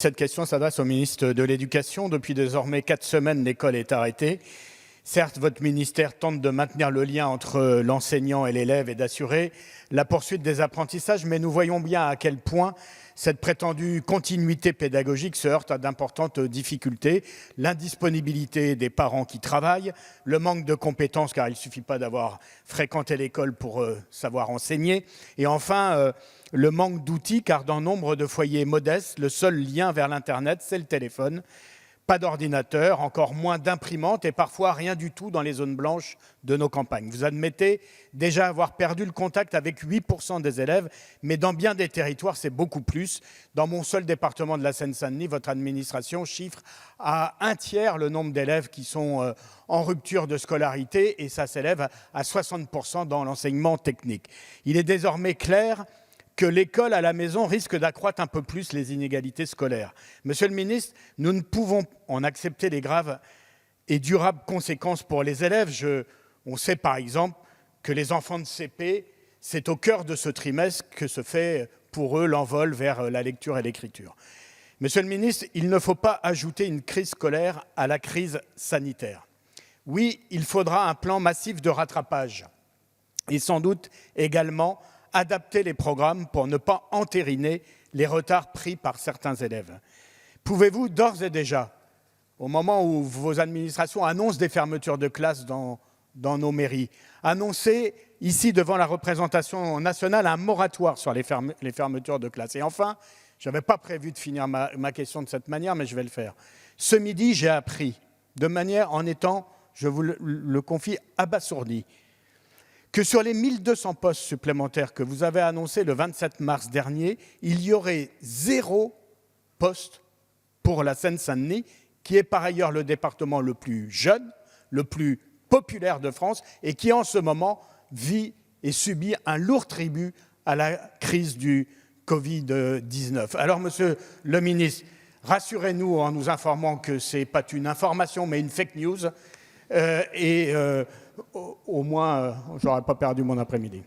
Cette question s'adresse au ministre de l'Éducation. Depuis désormais 4 semaines, l'école est arrêtée. Certes, votre ministère tente de maintenir le lien entre l'enseignant et l'élève et d'assurer la poursuite des apprentissages, mais nous voyons bien à quel point cette prétendue continuité pédagogique se heurte à d'importantes difficultés. L'indisponibilité des parents qui travaillent, le manque de compétences, car il ne suffit pas d'avoir fréquenté l'école pour savoir enseigner, et enfin le manque d'outils, car dans nombre de foyers modestes, le seul lien vers l'Internet, c'est le téléphone. Pas d'ordinateur, encore moins d'imprimante et parfois rien du tout dans les zones blanches de nos campagnes. Vous admettez déjà avoir perdu le contact avec 8% des élèves, mais dans bien des territoires, c'est beaucoup plus. Dans mon seul département de la Seine-Saint-Denis, votre administration chiffre à 1/3 le nombre d'élèves qui sont en rupture de scolarité et ça s'élève à 60% dans l'enseignement technique. Il est désormais clair que l'école à la maison risque d'accroître un peu plus les inégalités scolaires. Monsieur le ministre, nous ne pouvons en accepter les graves et durables conséquences pour les élèves. On sait par exemple que les enfants de CP, c'est au cœur de ce trimestre que se fait pour eux l'envol vers la lecture et l'écriture. Monsieur le ministre, il ne faut pas ajouter une crise scolaire à la crise sanitaire. Oui, il faudra un plan massif de rattrapage et sans doute également adapter les programmes pour ne pas entériner les retards pris par certains élèves. Pouvez-vous d'ores et déjà, au moment où vos administrations annoncent des fermetures de classes dans nos mairies, annoncer ici devant la représentation nationale un moratoire sur les fermetures de classes? Et enfin, je n'avais pas prévu de finir ma question de cette manière, mais je vais le faire. Ce midi, j'ai appris, de manière en étant, je vous le confie, abasourdi, que sur les 1200 postes supplémentaires que vous avez annoncés le 27 mars dernier, il y aurait 0 poste pour la Seine-Saint-Denis, qui est par ailleurs le département le plus jeune, le plus populaire de France, et qui en ce moment vit et subit un lourd tribut à la crise du Covid-19. Alors, monsieur le ministre, rassurez-nous en nous informant que ce n'est pas une information, mais une fake news, au moins, je n'aurai pas perdu mon après-midi.